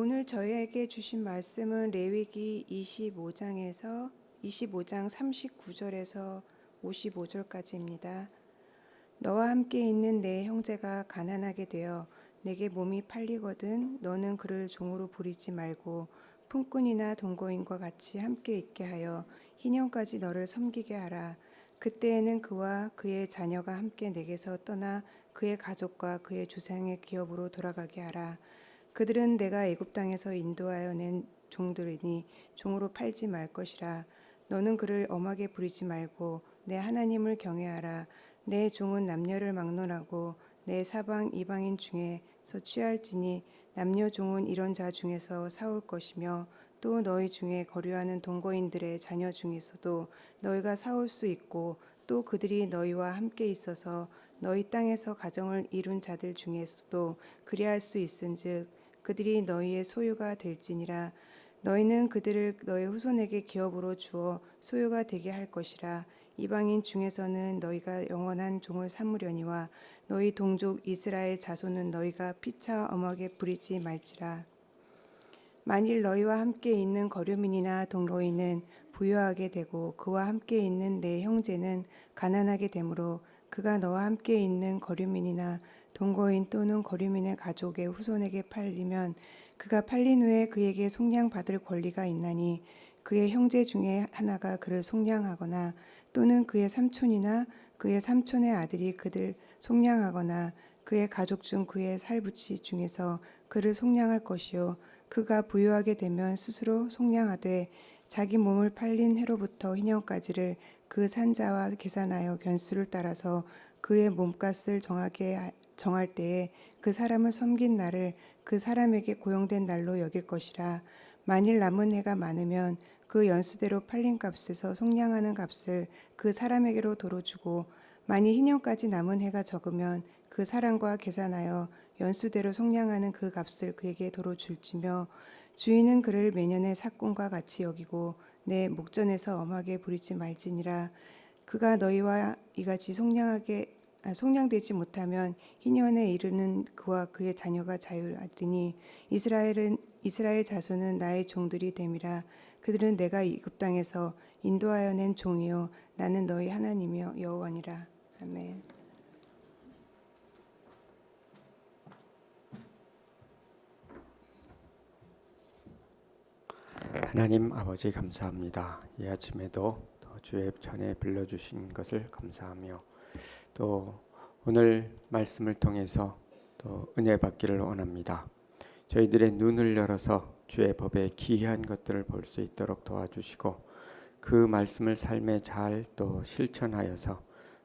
오늘 저희에게 주신 말씀은 레위기 25장 39절에서 55절까지입니다. 너와 함께 있는 내 형제가 가난하게 되어 내게 몸이 팔리거든 너는 그를 종으로 부리지 말고 품꾼이나 동거인과 같이 함께 있게 하여 희년까지 너를 섬기게 하라. 그때에는 그와 그의 자녀가 함께 내게서 떠나 그의 가족과 그의 조상의 기업으로 돌아가게 하라. 그들은 내가 애굽 땅에서 인도하여 낸 종들이니 종으로 팔지 말 것이라. 너는 그를 엄하게 부리지 말고 내 하나님을 경외하라. 내 종은 남녀를 막론하고 내 사방 이방인 중에서 취할지니 남녀 종은 이런 자 중에서 사올 것이며 또 너희 중에 거류하는 동거인들의 자녀 중에서도 너희가 사올 수 있고 또 그들이 너희와 함께 있어서 너희 땅에서 가정을 이룬 자들 중에서도 그리할 수 있은즉 그들이 너희의 소유가 될지니라. 너희는 그들을 너희 후손에게 기업으로 주어 소유가 되게 할 것이라. 이방인 중에서는 너희가 영원한 종을 삼으려니와 너희 동족 이스라엘 자손은 너희가 피차 엄하게 부리지 말지라. 만일 너희와 함께 있는 거류민이나 동거인은 부유하게 되고 그와 함께 있는 내 형제는 가난하게 되므로 그가 너와 함께 있는 거류민이나 동거인 또는 거류민의 가족의 후손에게 팔리면 그가 팔린 후에 그에게 속량받을 권리가 있나니 그의 형제 중에 하나가 그를 속량하거나 또는 그의 삼촌이나 그의 삼촌의 아들이 그들 속량하거나 그의 가족 중 그의 살부치 중에서 그를 속량할 것이요 그가 부유하게 되면 스스로 속량하되 자기 몸을 팔린 해로부터 희년까지를 그 산자와 계산하여 견수를 따라서 그의 몸값을 정할 때에 그 사람을 섬긴 날을 그 사람에게 고용된 날로 여길 것이라. 만일 남은 해가 많으면 그 연수대로 팔린 값에서 속량하는 값을 그 사람에게로 도로 주고 만일 희년까지 남은 해가 적으면 그 사람과 계산하여 연수대로 속량하는 그 값을 그에게 도로 줄지며 주인은 그를 매년의 삭공과 같이 여기고 내 목전에서 엄하게 부리지 말지니라. 그가 너희와 이같이 속량되지 못하면 희년에 이르는 그와 그의 자녀가 자유하리니 이스라엘 자손은 나의 종들이 됨이라. 그들은 내가 애굽 땅에서 인도하여 낸 종이요 나는 너희 하나님이여 여호와니라. 아멘. 하나님 아버지 감사합니다. 이 아침에도 또 주의 전에 불러주신 것을 감사하며 또 오늘 말씀을 통해서 또 은혜 받기를 원합니다. 저희들의 눈을 열어서 주의 법의 기이한 것들을 볼 수 있도록 도와주시고 그 말씀을 삶에 잘 또 실천하여서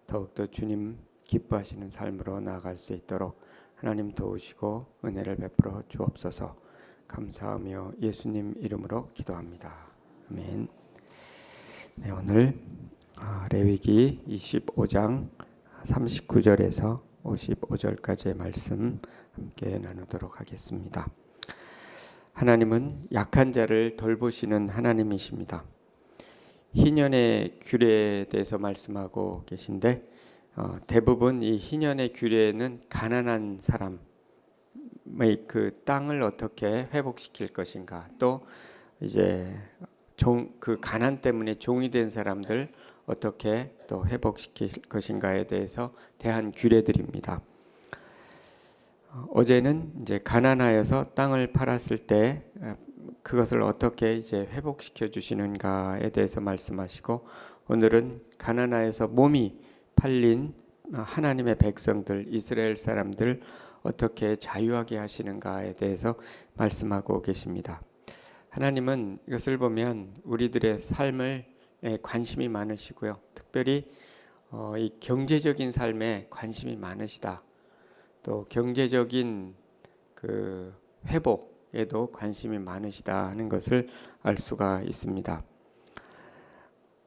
더욱더 주님 기뻐하시는 삶으로 나아갈 수 있도록 하나님 도우시고 은혜를 베풀어 주옵소서. 감사하며 예수님 이름으로 기도합니다. 아멘. 네, 오늘 레위기 25장 39절에서 55절까지의 말씀 함께 나누도록 하겠습니다. 하나님은 약한 자를 돌보시는 하나님이십니다. 희년의 규례에 대해서 말씀하고 계신데 대부분 이 희년의 규례는 가난한 사람의 그 땅을 어떻게 회복시킬 것인가, 또 이제 그 가난 때문에 종이 된 사람들 어떻게 또 회복시킬 것인가에 대해서 대한 규례들입니다. 어제는 이제 가난하여서 땅을 팔았을 때 그것을 어떻게 이제 회복시켜 주시는가에 대해서 말씀하시고, 오늘은 가난하여서 몸이 팔린 하나님의 백성들 이스라엘 사람들 어떻게 자유하게 하시는가에 대해서 말씀하고 계십니다. 하나님은 이것을 보면 우리들의 삶에 관심이 많으시고요. 특별히 이 경제적인 삶에 관심이 많으시다. 또 경제적인 그 회복에도 관심이 많으시다 하는 것을 알 수가 있습니다.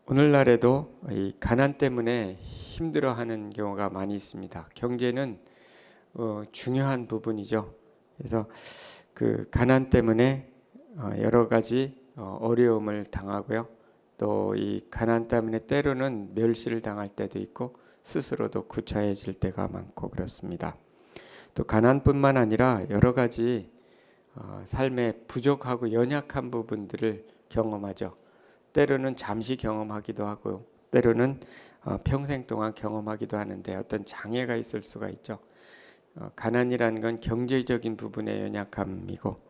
오늘날에도 이 가난 때문에 힘들어하는 경우가 많이 있습니다. 경제는 중요한 부분이죠. 그래서 그 가난 때문에 여러 가지 어려움을 당하고요. 또 이 가난 때문에 때로는 멸시를 당할 때도 있고 스스로도 구차해질 때가 많고 그렇습니다. 또 가난뿐만 아니라 여러 가지 삶에 부족하고 연약한 부분들을 경험하죠. 때로는 잠시 경험하기도 하고 때로는 평생 동안 경험하기도 하는데 어떤 장애가 있을 수가 있죠. 가난이라는 건 경제적인 부분의 연약함이고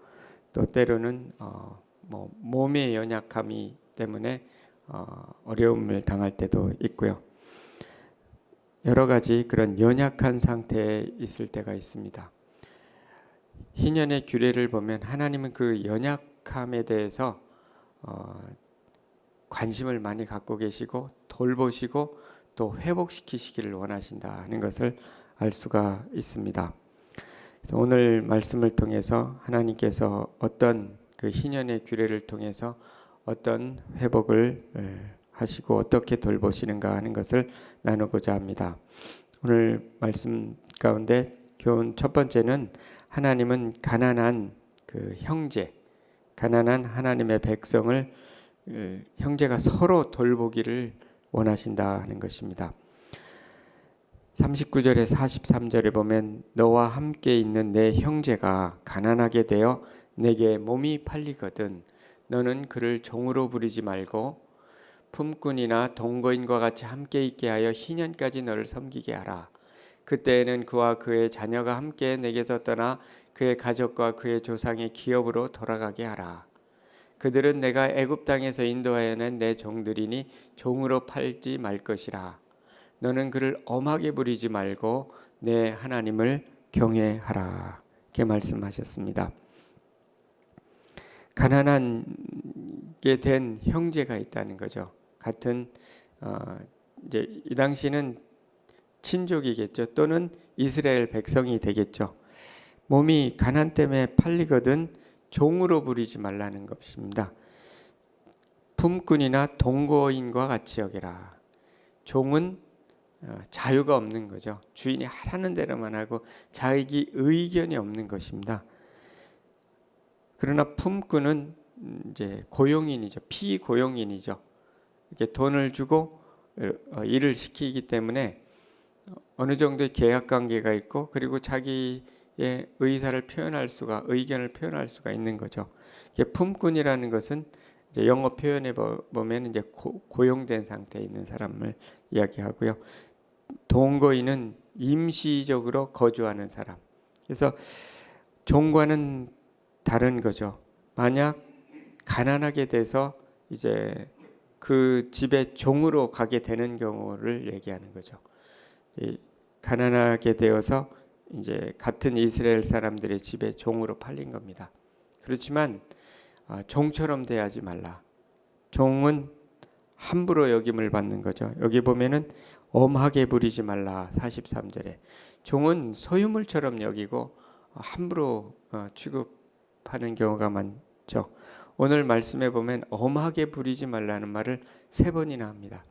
또 때로는 몸의 연약함이 때문에 어려움을 당할 때도 있고요. 여러 가지 그런 연약한 상태에 있을 때가 있습니다. 희년의 규례를 보면 하나님은 그 연약함에 대해서 관심을 많이 갖고 계시고 돌보시고 또 회복시키시기를 원하신다 하는 것을 알 수가 있습니다. 그래서 오늘 말씀을 통해서 하나님께서 어떤 그 희년의 규례를 통해서 어떤 회복을 하시고 어떻게 돌보시는가 하는 것을 나누고자 합니다. 오늘 말씀 가운데 교훈 첫 번째는 하나님은 가난한 그 형제, 가난한 하나님의 백성을 형제가 서로 돌보기를 원하신다 하는 것입니다. 39절에 43절에 보면 너와 함께 있는 내 형제가 가난하게 되어 내게 몸이 팔리거든 너는 그를 종으로 부리지 말고 품꾼이나 동거인과 같이 함께 있게 하여 희년까지 너를 섬기게 하라. 그때에는 그와 그의 자녀가 함께 내게서 떠나 그의 가족과 그의 조상의 기업으로 돌아가게 하라. 그들은 내가 애굽 땅에서 인도하여 낸 내 종들이니 종으로 팔지 말 것이라. 너는 그를 엄하게 부리지 말고 내 하나님을 경외하라. 이렇게 말씀하셨습니다. 가난하게 된 형제가 있다는 거죠. 같은 이제 이 당시는 친족이겠죠. 또는 이스라엘 백성이 되겠죠. 몸이 가난 때문에 팔리거든 종으로 부리지 말라는 것입니다. 품꾼이나 동거인과 같이 여기라. 종은 자유가 없는 거죠. 주인이 하라는 대로만 하고 자기 의견이 없는 것입니다. 그러나 품꾼은 이제 고용인이죠. 피고용인이죠. 이렇게 돈을 주고 일을 시키기 때문에 어느 정도의 계약 관계가 있고 그리고 자기의 의사를 표현할 수가 의견을 표현할 수가 있는 거죠. 품꾼이라는 것은 이제 영어 표현에 보면 이제 고용된 상태에 있는 사람을 이야기하고요. 동거인은 임시적으로 거주하는 사람. 그래서 종과는 다른 거죠. 만약 가난하게 돼서 이제 그 집에 종으로 가게 되는 경우를 얘기하는 거죠. 가난하게 되어서 이제 같은 이스라엘 사람들의 집에 종으로 팔린 겁니다. 그렇지만 종처럼 대하지 말라. 종은 함부로 여김을 받는 거죠. 여기 보면은 엄하게 부리지 말라. 43절에 종은 소유물처럼 여기고 함부로 취급하는 경우가 많죠. 오늘 말씀에 보면 엄하게 부리지 말라는 말을 3번이나 합니다.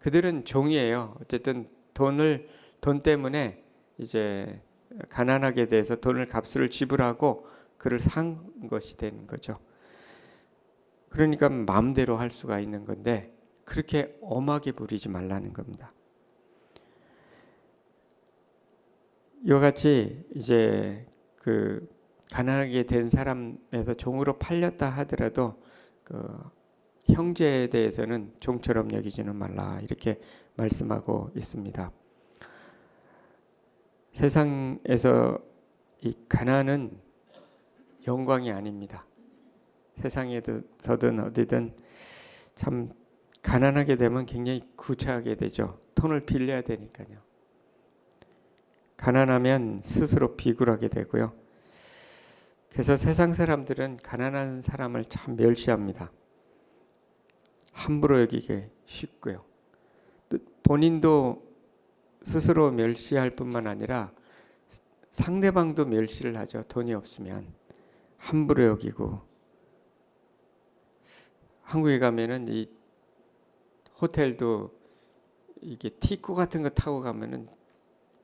그들은 종이에요. 어쨌든 돈 때문에 이제 가난하게 돼서 돈을 값을 지불하고 그를 산 것이 되는 거죠. 그러니까 마음대로 할 수가 있는 건데 그렇게 엄하게 부리지 말라는 겁니다. 이와 같이 이제 그 가난하게 된 사람에서 종으로 팔렸다 하더라도 그 형제에 대해서는 종처럼 여기지는 말라 이렇게 말씀하고 있습니다. 세상에서 이 가난은 영광이 아닙니다. 세상에서든 어디든 참 가난하게 되면 굉장히 구차하게 되죠. 돈을 빌려야 되니까요. 가난하면 스스로 비굴하게 되고요. 그래서 세상 사람들은 가난한 사람을 참 멸시합니다. 함부로 여기기 쉽고요. 또 본인도 스스로 멸시할 뿐만 아니라 상대방도 멸시를 하죠. 돈이 없으면 함부로 여기고. 한국에 가면은 이 호텔도 이게 티쿠 같은 거 타고 가면은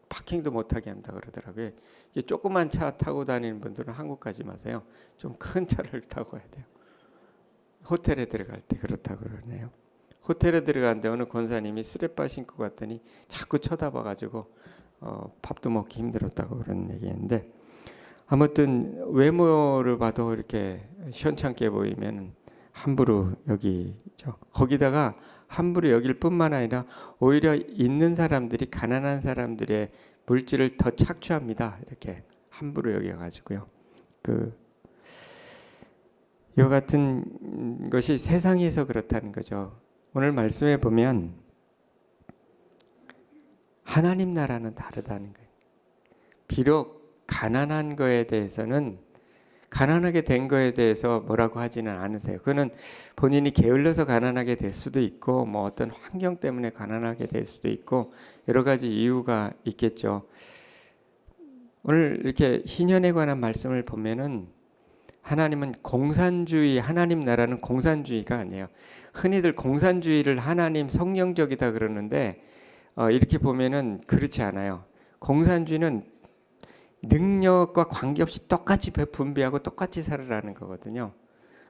파킹도 못하게 한다 그러더라고요. 이게 조그만 차 타고 다니는 분들은 한국 가지 마세요. 좀 큰 차를 타고 가야 돼요. 호텔에 들어갈 때 그렇다고 그러네요. 호텔에 들어가는데 어느 권사님이 쓰레빠 신고 갔더니 자꾸 쳐다봐가지고 밥도 먹기 힘들었다고 그런 얘기했는데 아무튼 외모를 봐도 이렇게 시원찮게 보이면 함부로 여기죠. 거기다가 함부로 여길 뿐만 아니라 오히려 있는 사람들이 가난한 사람들의 물질을 더 착취합니다. 이렇게 함부로 여겨가지고요. 이와 같은 것이 세상에서 그렇다는 거죠. 오늘 말씀에 보면 하나님 나라는 다르다는 거예요. 비록 가난한 거에 대해서는 가난하게 된 거에 대해서 뭐라고 하지는 않으세요. 그거는 본인이 게을러서 가난하게 될 수도 있고 뭐 어떤 환경 때문에 가난하게 될 수도 있고 여러 가지 이유가 있겠죠. 오늘 이렇게 희년에 관한 말씀을 보면은 하나님은 공산주의, 하나님 나라는 공산주의가 아니에요. 흔히들 공산주의를 하나님 성령적이다 그러는데 이렇게 보면은 그렇지 않아요. 공산주의는 능력과 관계없이 똑같이 분배하고 똑같이 살으라는 거거든요.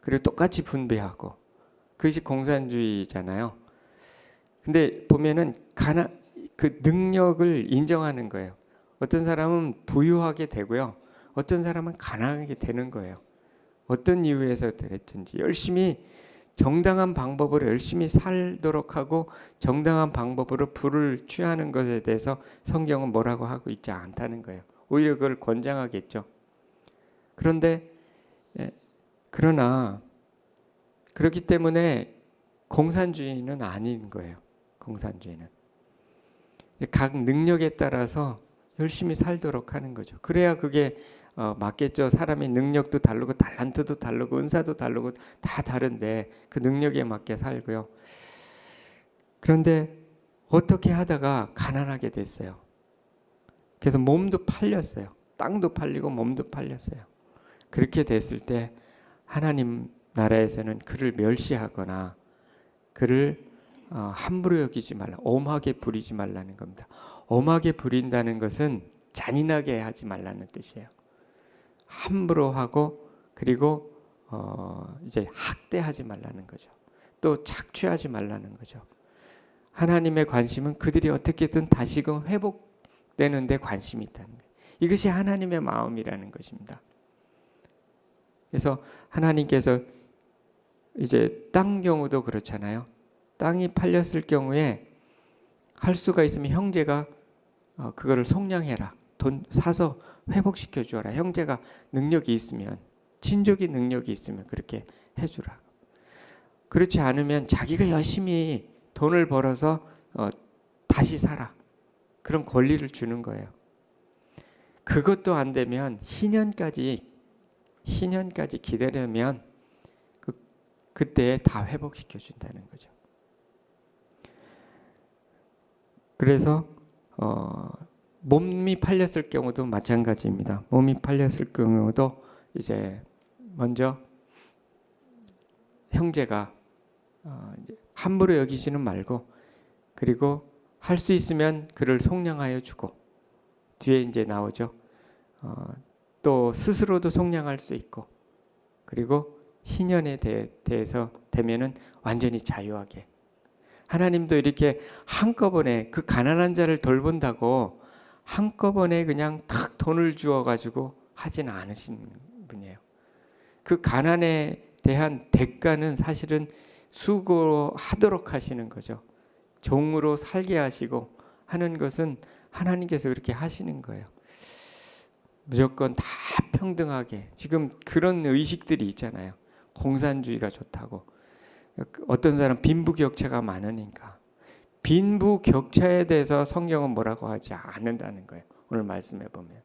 그리고 똑같이 분배하고 그것이 공산주의잖아요. 근데 보면은 그 능력을 인정하는 거예요. 어떤 사람은 부유하게 되고요. 어떤 사람은 가난하게 되는 거예요. 어떤 이유에서 그랬든지 열심히 정당한 방법으로 열심히 살도록 하고 정당한 방법으로 부를 취하는 것에 대해서 성경은 뭐라고 하고 있지 않다는 거예요. 오히려 그걸 권장하겠죠. 그런데 그러나 그렇기 때문에 공산주의는 아닌 거예요. 공산주의는 각 능력에 따라서 열심히 살도록 하는 거죠. 그래야 그게 맞겠죠. 사람이 능력도 다르고 달란트도 다르고 은사도 다르고 다 다른데 그 능력에 맞게 살고요. 그런데 어떻게 하다가 가난하게 됐어요. 그래서 몸도 팔렸어요. 땅도 팔리고 몸도 팔렸어요. 그렇게 됐을 때 하나님 나라에서는 그를 멸시하거나 그를 함부로 여기지 말라, 엄하게 부리지 말라는 겁니다. 엄하게 부린다는 것은 잔인하게 하지 말라는 뜻이에요. 함부로 하고 그리고 이제 학대하지 말라는 거죠. 또 착취하지 말라는 거죠. 하나님의 관심은 그들이 어떻게든 다시금 회복되는 데 관심이 있다는 거예요. 이것이 하나님의 마음이라는 것입니다. 그래서 하나님께서 이제 땅 경우도 그렇잖아요. 땅이 팔렸을 경우에 할 수가 있으면 형제가 그거를 속량해라. 돈 사서 회복시켜 주어라. 형제가 능력이 있으면, 친족이 능력이 있으면 그렇게 해주라. 그렇지 않으면 자기가 열심히 돈을 벌어서 다시 살아. 그런 권리를 주는 거예요. 그것도 안 되면 희년까지 기다리면 그때 다 회복시켜 준다는 거죠. 그래서 몸이 팔렸을 경우도 마찬가지입니다. 몸이 팔렸을 경우도 이제 먼저 형제가 함부로 여기지는 말고 그리고 할 수 있으면 그를 속량하여 주고 뒤에 이제 나오죠. 또 스스로도 속량할 수 있고 그리고 희년에 대해서 되면은 완전히 자유하게. 하나님도 이렇게 한꺼번에 그 가난한 자를 돌본다고 한꺼번에 그냥 탁 돈을 주어가지고 하진 않으신 분이에요. 그 가난에 대한 대가는 사실은 수고하도록 하시는 거죠. 종으로 살게 하시고 하는 것은 하나님께서 그렇게 하시는 거예요. 무조건 다 평등하게. 지금 그런 의식들이 있잖아요. 공산주의가 좋다고. 어떤 사람 빈부격차가 많으니까. 빈부격차에 대해서 성경은 뭐라고 하지 않는다는 거예요. 오늘 말씀해 보면.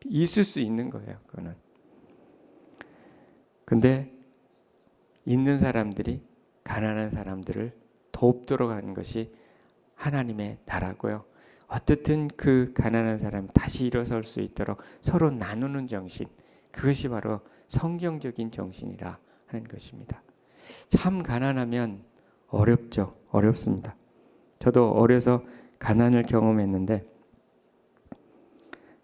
있을 수 있는 거예요. 그거는. 근데 있는 사람들이 가난한 사람들을 돕도록 하는 것이 하나님의 나라고요. 어떻든 그 가난한 사람이 다시 일어설 수 있도록 서로 나누는 정신, 그것이 바로 성경적인 정신이라 하는 것입니다. 참 가난하면 어렵죠. 어렵습니다. 저도 어려서 가난을 경험했는데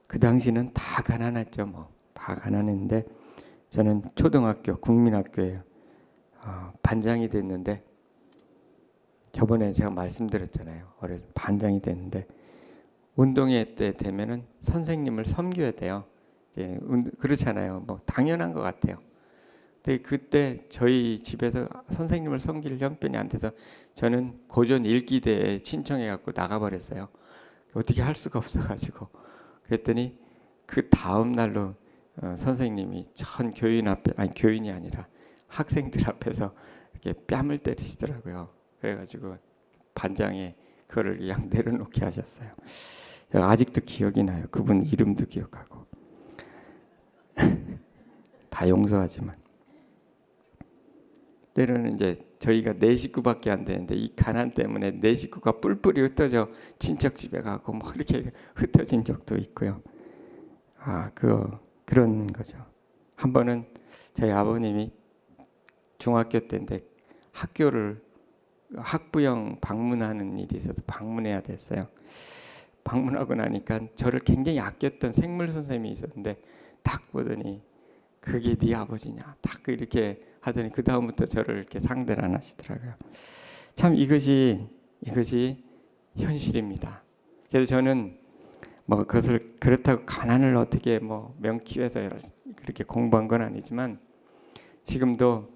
그 당시는 다 가난했죠. 다 가난했는데 저는 초등학교, 국민학교에 반장이 됐는데 저번에 제가 말씀드렸잖아요. 어려서 반장이 됐는데 운동회 때 되면은 선생님을 섬겨야 돼요. 이제 그렇잖아요. 뭐 당연한 것 같아요. 근데 그때 저희 집에서 선생님을 섬길 형편이 안 돼서 저는 고전 읽기대에 신청해 갖고 나가버렸어요. 어떻게 할 수가 없어가지고. 그랬더니 그 다음 날로 선생님이 전 교인 앞에, 아니 교인이 아니라 학생들 앞에서 이렇게 뺨을 때리시더라고요. 그래가지고 반장에 그거를 그냥 내려놓게 하셨어요. 제가 아직도 기억이 나요. 그분 이름도 기억하고. 다 용서하지만 때로는 이제 저희가 4식구밖에 안 되는데 이 가난 때문에 4식구가 뿔뿔이 흩어져 친척 집에 가고 뭐 이렇게 흩어진 적도 있고요. 그런 거죠. 한 번은 저희 아버님이 중학교 때인데 학부형 방문하는 일이 있어서 방문해야 됐어요. 방문하고 나니까 저를 굉장히 아꼈던 생물 선생님이 있었는데 딱 보더니 그게 네 아버지냐 딱 이렇게 하더니 그 다음부터 저를 이렇게 상대를 안 하시더라고요. 참 이것이 현실입니다. 그래서 저는 뭐 그것을 그렇다고 가난을 어떻게 뭐 명키해서 그렇게 공부한 건 아니지만 지금도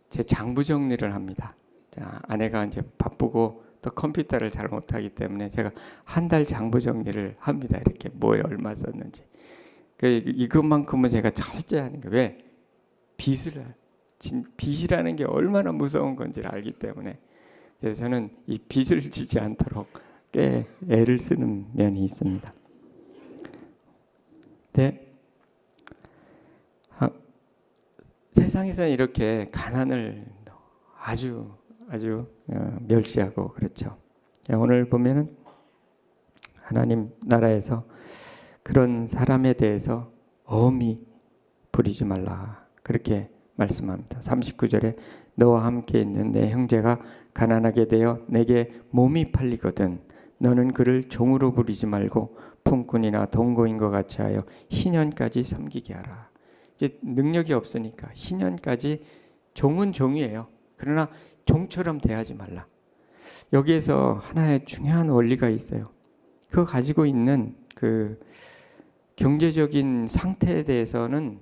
제 장부 정리를 합니다. 자, 아내가 이제 바쁘고 또 컴퓨터를 잘 못하기 때문에 제가 한 달 장부 정리를 합니다. 이렇게 뭐에 얼마 썼는지. 이것만큼은 제가 철저히 하는 게 왜? 빚이라는 게 얼마나 무서운 건지를 알기 때문에 그래서 저는 이 빚을 지지 않도록 꽤 애를 쓰는 면이 있습니다. 네. 세상에서는 이렇게 가난을 아주 멸시하고 그렇죠. 오늘 보면은 하나님 나라에서 그런 사람에 대해서 엄히 부리지 말라 그렇게 말씀합니다. 39절에 너와 함께 있는 내 형제가 가난하게 되어 내게 몸이 팔리거든 너는 그를 종으로 부리지 말고 품꾼이나 동거인과 같이 하여 희년까지 섬기게 하라. 이제 능력이 없으니까 희년까지 종은 종이에요. 그러나 종처럼 대하지 말라. 여기에서 하나의 중요한 원리가 있어요. 그거 가지고 있는 그 경제적인 상태에 대해서는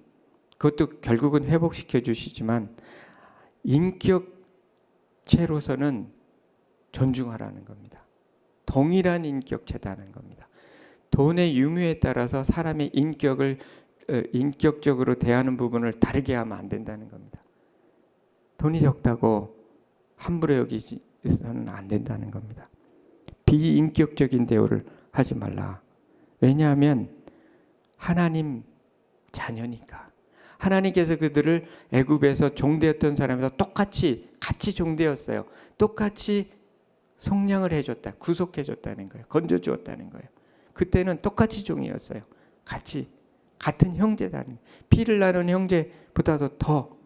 그것도 결국은 회복시켜 주시지만 인격체로서는 존중하라는 겁니다. 동일한 인격체다는 겁니다. 돈의 유무에 따라서 사람의 인격적으로 대하는 부분을 다르게 하면 안 된다는 겁니다. 돈이 적다고 함부로 여기서는 안 된다는 겁니다. 비인격적인 대우를 하지 말라. 왜냐하면 하나님 자녀니까. 하나님께서 그들을 애굽에서 종되었던 사람에서 같이 종되었어요. 똑같이 속량을 해줬다. 구속해줬다는 거예요. 건져주었다는 거예요. 그때는 똑같이 종이었어요. 같은 형제다는 피를 나눈 형제보다도 더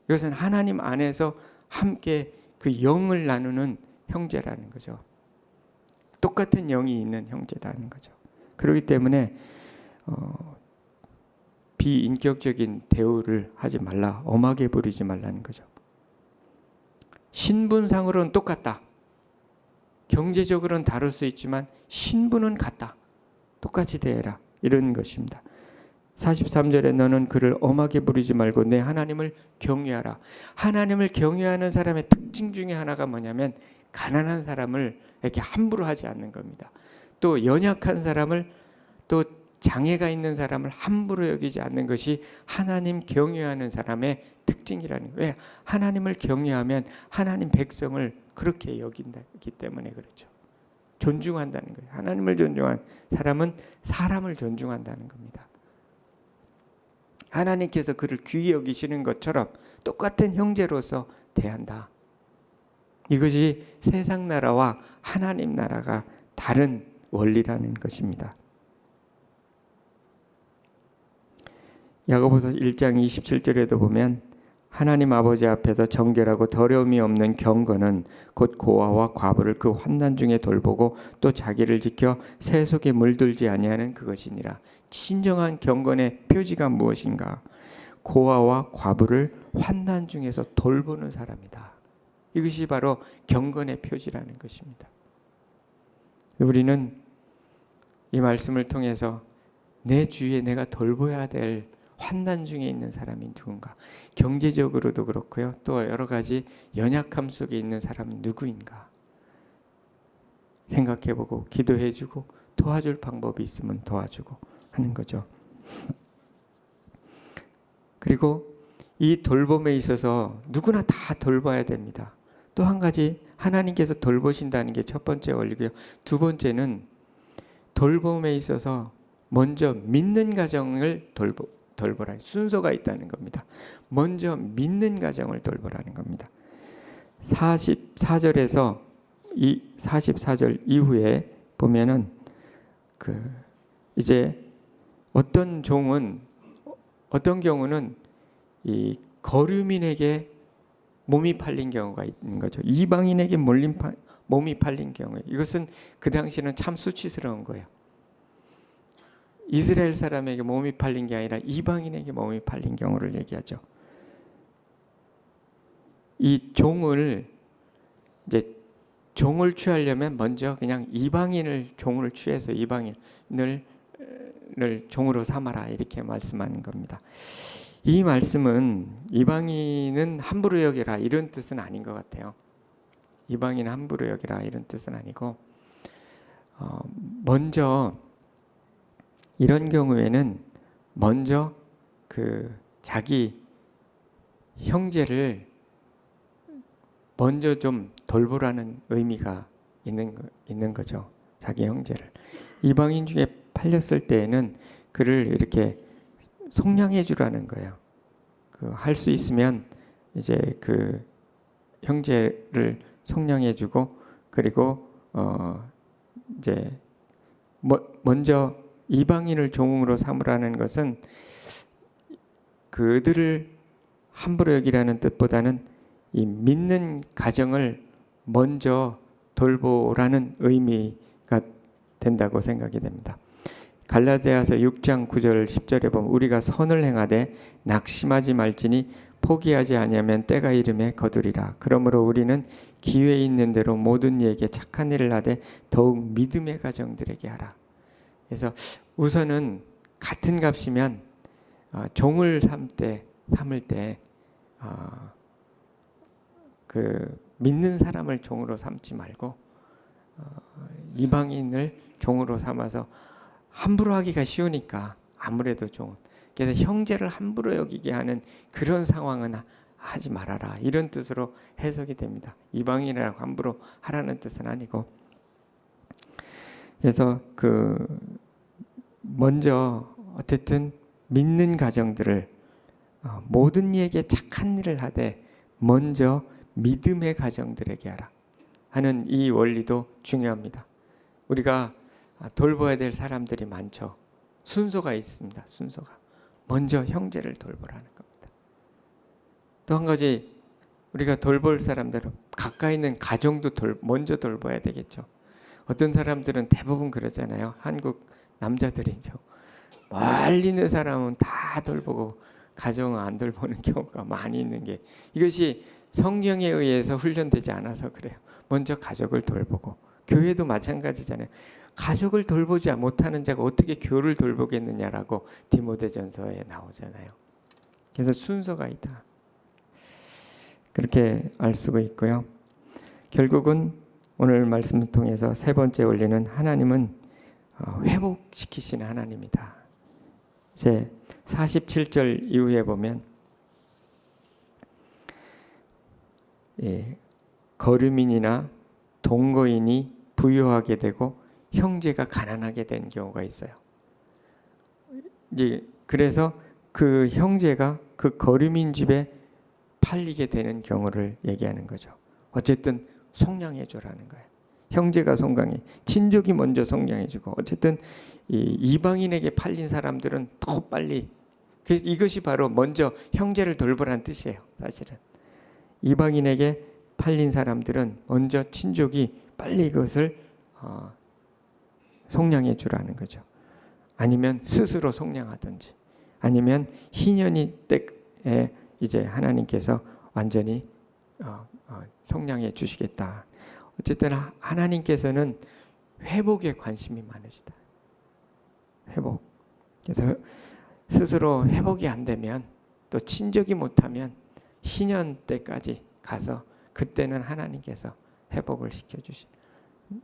이것은 하나님 안에서 함께 그 영을 나누는 형제라는 거죠. 똑같은 영이 있는 형제라는 거죠. 그렇기 때문에 비인격적인 대우를 하지 말라. 엄하게 부리지 말라는 거죠. 신분상으로는 똑같다. 경제적으로는 다를 수 있지만 신분은 같다. 똑같이 대해라. 이런 것입니다. 43절에 너는 그를 엄하게 부리지 말고 내 하나님을 경외하라. 하나님을 경외하는 사람의 특징 중에 하나가 뭐냐면 가난한 사람을 이렇게 함부로 하지 않는 겁니다. 또 연약한 사람을 또 장애가 있는 사람을 함부로 여기지 않는 것이 하나님 경외하는 사람의 특징이라는 거예요. 왜? 하나님을 경외하면 하나님 백성을 그렇게 여긴다기 때문에 그렇죠. 존중한다는 거예요. 하나님을 존중한 사람은 사람을 존중한다는 겁니다. 하나님께서 그를 귀히 여기시는 것처럼 똑같은 형제로서 대한다. 이것이 세상 나라와 하나님 나라가 다른 원리라는 것입니다. 야고보서 1장 27절에도 보면 하나님 아버지 앞에서 정결하고 더러움이 없는 경건은 곧 고아와 과부를 그 환난 중에 돌보고 또 자기를 지켜 새 속에 물들지 아니하는 그것이니라. 진정한 경건의 표지가 무엇인가? 고아와 과부를 환난 중에서 돌보는 사람이다. 이것이 바로 경건의 표지라는 것입니다. 우리는 이 말씀을 통해서 내 주위에 내가 돌봐야 될 환난 중에 있는 사람이 누군가, 경제적으로도 그렇고요, 또 여러 가지 연약함 속에 있는 사람이 누구인가 생각해보고 기도해주고 도와줄 방법이 있으면 도와주고 하는 거죠. 그리고 이 돌봄에 있어서 누구나 다 돌봐야 됩니다. 또 한 가지, 하나님께서 돌보신다는 게 첫 번째 원리고요. 두 번째는 돌봄에 있어서 먼저 믿는 가정을 돌보라. 순서가 있다는 겁니다. 먼저 믿는 가정을 돌보라는 겁니다. 44절에서 이 44절 이후에 보면은 이제 어떤 경우는 이 거류민에게 몸이 팔린 경우가 있는 거죠. 이방인에게 몸이 팔린 경우에, 이것은 그 당시는 참 수치스러운 거예요. 이스라엘 사람에게 몸이 팔린 게 아니라 이방인에게 몸이 팔린 경우를 얘기하죠. 이 종을 취하려면 먼저 그냥 이방인을 종을 취해서 이방인을 종으로 삼아라, 이렇게 말씀하는 겁니다. 이 말씀은 이방인은 함부로 여기라 이런 뜻은 아닌 것 같아요. 이방인 함부로 여기라 이런 뜻은 아니고, 먼저 이런 경우에는 먼저 자기 형제를 먼저 좀 돌보라는 의미가 있는 거죠. 자기 형제를. 이방인 중에 팔렸을 때에는 그를 이렇게 속량해 주라는 거예요. 할 수 있으면 이제 그 형제를 속량해 주고, 그리고 이제 먼저 이방인을 종으로 삼으라는 것은 그들을 함부로 여기라는 뜻보다는 이 믿는 가정을 먼저 돌보라는 의미가 된다고 생각이 됩니다. 갈라디아서 6장 9절 10절에 보면 우리가 선을 행하되 낙심하지 말지니 포기하지 아니하면 때가 이름에 거두리라. 그러므로 우리는 기회 있는 대로 모든 이에게 착한 일을 하되 더욱 믿음의 가정들에게 하라. 그래서 우선은 같은 값이면 종을 삼을 때 믿는 사람을 종으로 삼지 말고 이방인을 종으로 삼아서, 함부로 하기가 쉬우니까 아무래도 그래서 형제를 함부로 여기게 하는 그런 상황은 하지 말아라, 이런 뜻으로 해석이 됩니다. 이방인이라고 함부로 하라는 뜻은 아니고. 그래서 먼저 어쨌든 믿는 가정들을 모든 이에게 착한 일을 하되 먼저 믿음의 가정들에게 하라 하는 이 원리도 중요합니다. 우리가 돌봐야 될 사람들이 많죠. 순서가 있습니다. 순서가. 먼저 형제를 돌보라는 겁니다. 또 한 가지, 우리가 돌볼 사람들은 가까이 있는 가정도 먼저 돌봐야 되겠죠. 어떤 사람들은 대부분 그러잖아요. 한국 남자들이죠. 멀리 있는 사람은 다 돌보고 가정은 안 돌보는 경우가 많이 있는 게, 이것이 성경에 의해서 훈련되지 않아서 그래요. 먼저 가족을 돌보고, 교회도 마찬가지잖아요. 가족을 돌보지 못하는 자가 어떻게 교회를 돌보겠느냐라고 디모데전서에 나오잖아요. 그래서 순서가 있다, 그렇게 알 수가 있고요. 결국은 오늘 말씀을 통해서 세 번째 원리는 하나님은 회복시키시는 하나님이다. 이제 47절 이후에 보면 거류민이나 동거인이 부유하게 되고 형제가 가난하게 된 경우가 있어요. 이제 그래서 그 형제가 그 거류민 집에 팔리게 되는 경우를 얘기하는 거죠. 어쨌든 속량해 주라는 거예요. 형제가 속량해, 친족이 먼저 속량해 주고, 어쨌든 이방인에게 팔린 사람들은 더 빨리, 그래서 이것이 바로 먼저 형제를 돌보라는 뜻이에요. 사실은 이방인에게 팔린 사람들은 먼저 친족이 빨리 이것을 속량해 주라는 거죠. 아니면 스스로 속량하든지, 아니면 희년이 때에 이제 하나님께서 완전히 속량해 주시겠다. 어쨌든 하나님께서는 회복에 관심이 많으시다. 회복. 그래서 스스로 회복이 안 되면 또 친족이 못하면 희년 때까지 가서 그때는 하나님께서 회복을 시켜주신다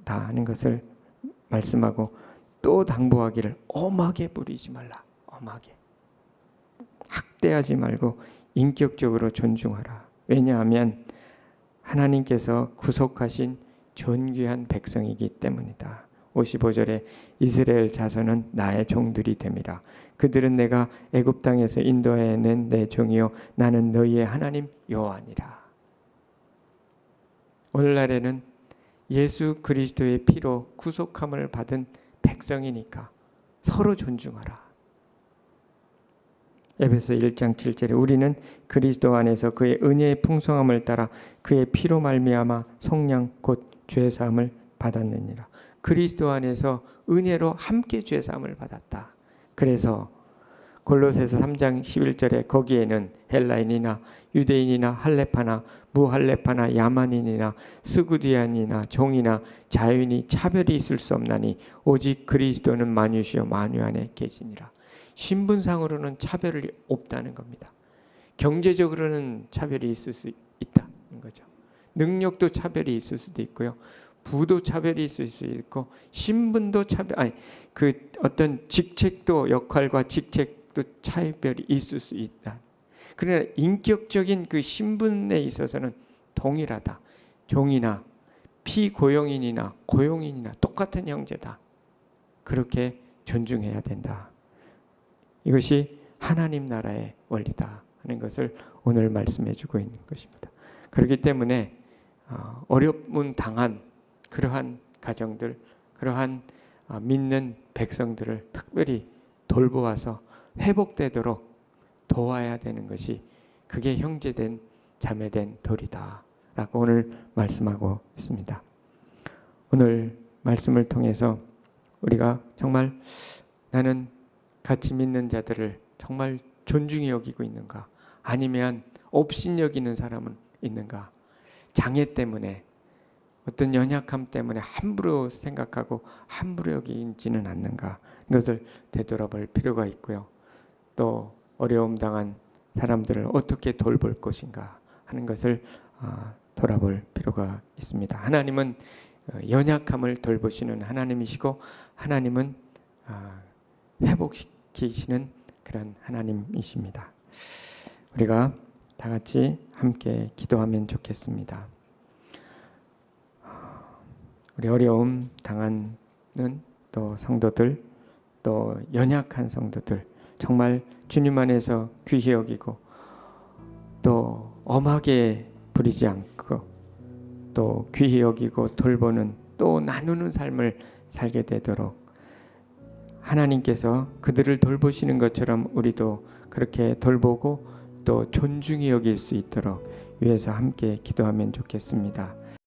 하는 것을 말씀하고, 또 당부하기를 엄하게 부리지 말라. 엄하게 학대하지 말고 인격적으로 존중하라. 왜냐하면 하나님께서 구속하신 존귀한 백성이기 때문이다. 55절에 이스라엘 자손은 나의 종들이 됨이라. 그들은 내가 애굽 땅에서 인도해낸 내 종이요 나는 너희의 하나님 여호와니라. 오늘날에는 예수 그리스도의 피로 구속함을 받은 백성이니까 서로 존중하라. 에베소 1장 7절에 우리는 그리스도 안에서 그의 은혜의 풍성함을 따라 그의 피로 말미암아 속량 곧 죄사함을 받았느니라. 그리스도 안에서 은혜로 함께 죄사함을 받았다. 그래서 골로새서 3장 11절에 거기에는 헬라인이나 유대인이나 할레파나 무할레파나 야만인이나 스구디안이나 종이나 자유인이 차별이 있을 수 없나니 오직 그리스도는 만유시요 만유 안에 계시니라. 신분상으로는 차별이 없다는 겁니다. 경제적으로는 차별이 있을 수 있다는 거죠. 능력도 차별이 있을 수도 있고요. 부도 차별이 있을 수 있고 신분도 그 어떤 직책도 역할과 직책도 차별이 있을 수 있다. 그러나 인격적인 그 신분에 있어서는 동일하다. 종이나 피고용인이나 고용인이나 똑같은 형제다. 그렇게 존중해야 된다. 이것이 하나님 나라의 원리다 하는 것을 오늘 말씀해 주고 있는 것입니다. 그렇기 때문에 어려움 당한 그러한 가정들, 그러한 믿는 백성들을 특별히 돌보아서 회복되도록 도와야 되는 것이 그게 형제된 자매된 도리다 라고 오늘 말씀하고 있습니다. 오늘 말씀을 통해서 우리가 정말 나는 같이 믿는 자들을 정말 존중히 여기고 있는가, 아니면 업신 여기는 사람은 있는가, 장애 때문에 어떤 연약함 때문에 함부로 생각하고 함부로 여기지는 않는가, 이것을 되돌아볼 필요가 있고요. 또 어려움 당한 사람들을 어떻게 돌볼 것인가 하는 것을 돌아볼 필요가 있습니다. 하나님은 연약함을 돌보시는 하나님이시고 하나님은 회복시키시는 그런 하나님이십니다. 우리가 다 같이 함께 기도하면 좋겠습니다. 우리 어려움 당하는 또 성도들, 또 연약한 성도들, 정말 주님 안에서 귀히 여기고 또 엄하게 부리지 않고 또 귀히 여기고 돌보는, 또 나누는 삶을 살게 되도록 하나님께서 그들을 돌보시는 것처럼 우리도 그렇게 돌보고 또 존중히 여길 수 있도록 위해서 함께 기도하면 좋겠습니다.